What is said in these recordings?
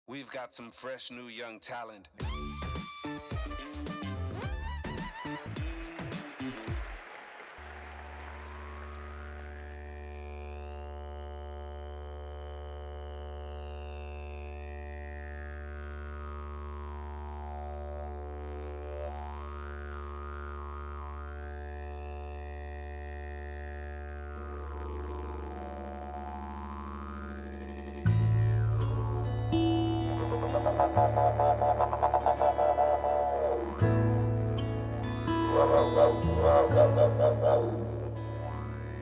We've got some fresh new young talent.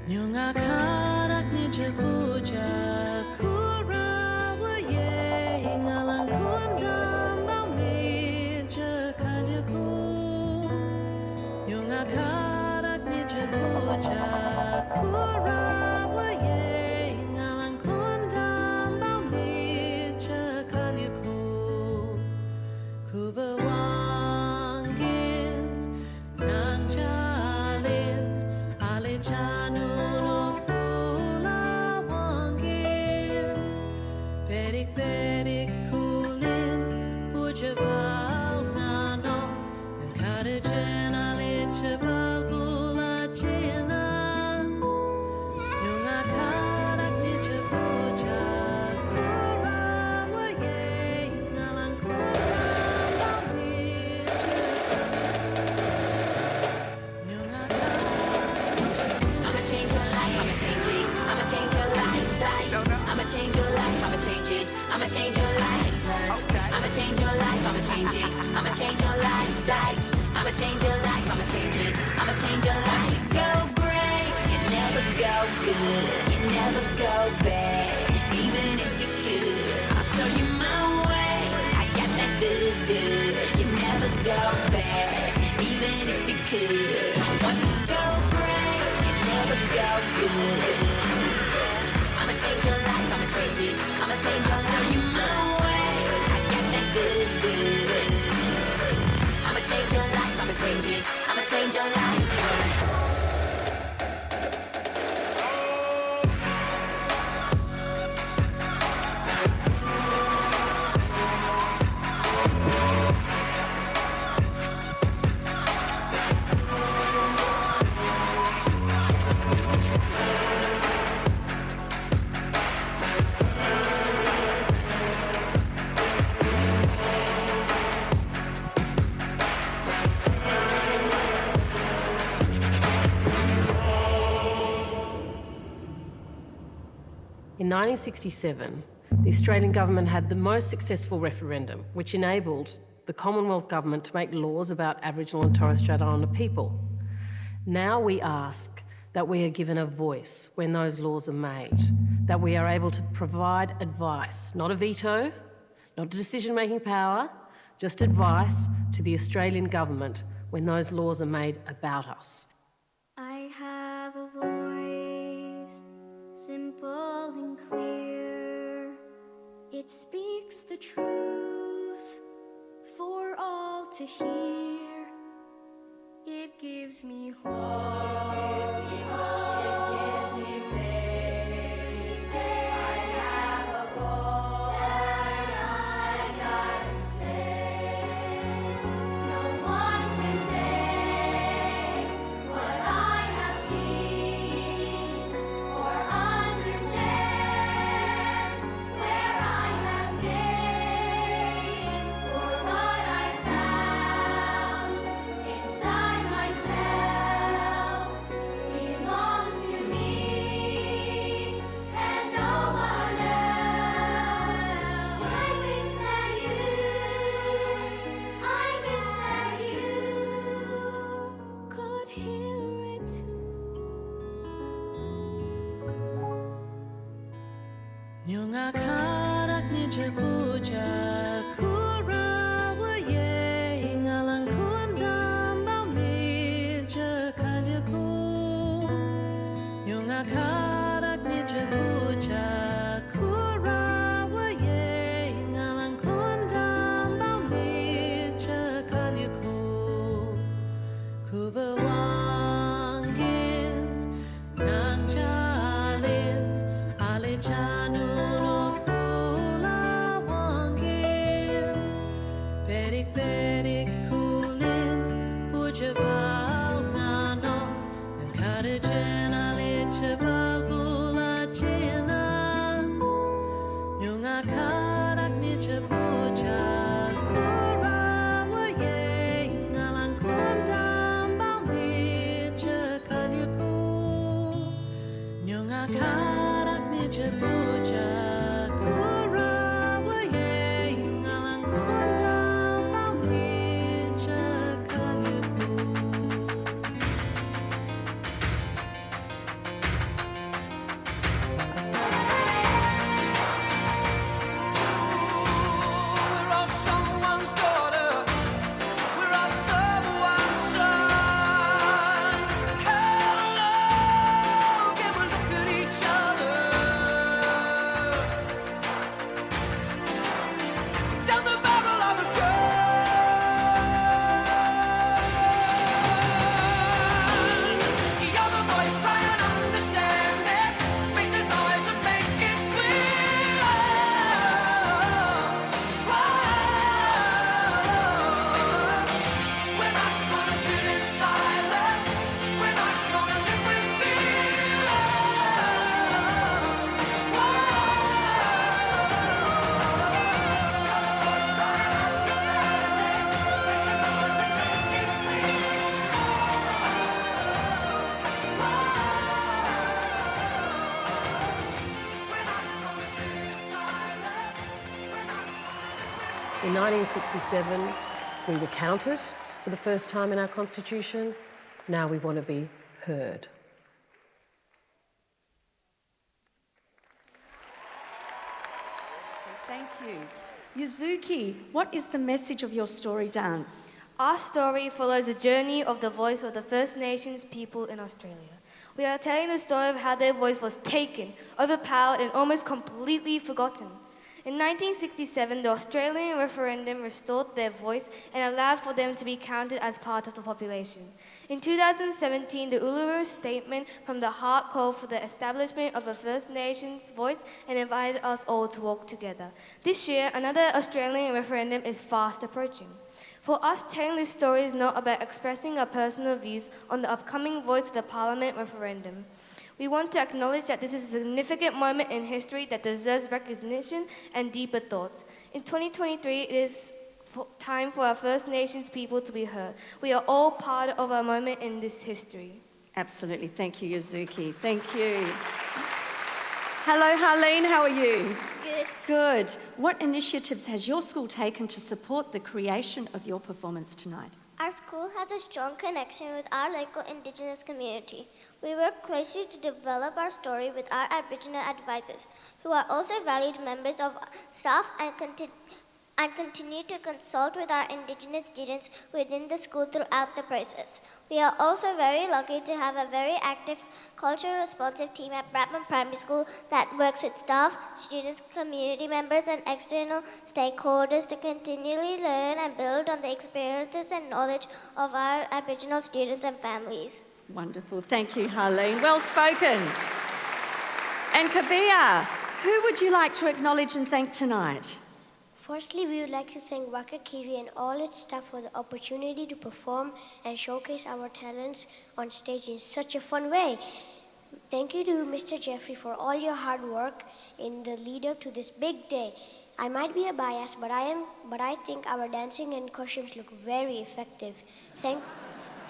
Nyunga karak ni jepuja kurawa ye ngalang kundam bang ni jekalyaku. Nyunga karak ni jepuja kurawa ye ngalang kundam bang ni jekalyaku. Kuba wangin nang jalin ale janu. Berik kulin bujabal nano and karajan ale chabal bula china yunga karak ni chabuja kurawa ye ngalang kurama ni yunga I'ma change your life, I'ma change it, I'ma change your life, I'ma change your life, I'ma change it, I'ma change your life, I'ma change your life, I'ma change it, I'ma change your life, I'ma change your life, I'ma change it, I'ma change your life. Go great, you never go good, you never go bad, even if you could, I'll show you my way, I got that good, you never go bad, even if you could. Once you go great, you never go good. I'ma change your life, I'ma change it, I'ma change your life. Show you my way, I got that good. I'ma change your life, I'ma change it, I'ma change your life. In 1967, the Australian government had the most successful referendum, which enabled the Commonwealth government to make laws about Aboriginal and Torres Strait Islander people. Now we ask that we are given a voice when those laws are made, that we are able to provide advice, not a veto, not a decision-making power, just advice to the Australian government when those laws are made about us. I have a voice, simple and clear. It speaks the truth for all to hear. It gives me hope. It gives me faith. I have a voice. I gotta say, no one can say what I have seen or understand where I have been. For what I found inside myself belongs to me and no one else. I wish that you could hear it too. Nyunga karak ni jepuja kurawa ye ngalang kundam bang ni jekalyaku. Nyunga karak ni jepuja kurawa ye ngalang kundam bang ni jekalyaku. Kuba wangin nang jalin ale janu pula karak ni chapucha kura waye ngalang kondam bang ni chakalyuku nyunga karak ni chapucha kura waye ngalang kondam bang ni chakalyuku. We're all someone's daughter. We're all someone's son. Hello, can we look at each other? Down the barrel of a gun. You're the voice, try and understand it. Make the noise and make it clear. We're not gonna sit in silence. We're not gonna live with fear. In 1967, we were counted for the first time in our constitution. Now we want to be heard. Thank you. Yuzuki, what is the message of your story dance? Our story follows the journey of the voice of the First Nations people in Australia. We are telling the story of how their voice was taken, overpowered, and almost completely forgotten. In 1967, the Australian referendum restored their voice and allowed for them to be counted as part of the population. In 2017, the Uluru Statement from the heart called for the establishment of a First Nations voice and invited us all to walk together. This year, another Australian referendum is fast approaching. For us, telling this story is not about expressing our personal views on the upcoming voice of the Parliament referendum. We want to acknowledge that this is a significant moment in history that deserves recognition and deeper thoughts. In 2023, it is time for our First Nations people to be heard. We are all part of our moment in this history. Absolutely. Thank you, Yuzuki. Thank you. Hello, Harleen. How are you? Good. Good. What initiatives has your school taken to support the creation of your performance tonight? Our school has a strong connection with our local Indigenous community. We work closely to develop our story with our Aboriginal advisors, who are also valued members of staff and continue to consult with our Indigenous students within the school throughout the process. We are also very lucky to have a very active, culturally responsive team at Brabham Primary School that works with staff, students, community members, and external stakeholders to continually learn and build on the experiences and knowledge of our Aboriginal students and families. Wonderful. Thank you, Harleen. Well spoken. And Kabia, who would you like to acknowledge and thank tonight? Firstly, we would like to thank Wakakiri and all its staff for the opportunity to perform and showcase our talents on stage in such a fun way. Thank you to Mr. Jeffrey for all your hard work in the lead up to this big day. I might be a bias, but I think our dancing and costumes look very effective.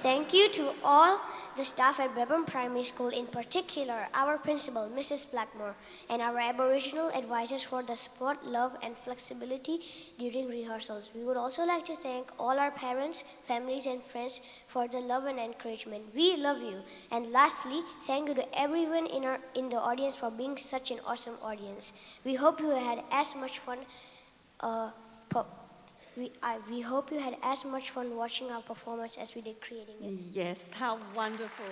Thank you to all the staff at Brabham Primary School, in particular our principal, Mrs. Blackmore, and our Aboriginal advisors for the support, love, and flexibility during rehearsals. We would also like to thank all our parents, families, and friends for the love and encouragement. We love you. And lastly, thank you to everyone in the audience for being such an awesome audience. We hope you had as much fun. We hope you had as much fun watching our performance as we did creating it. Yes, how wonderful.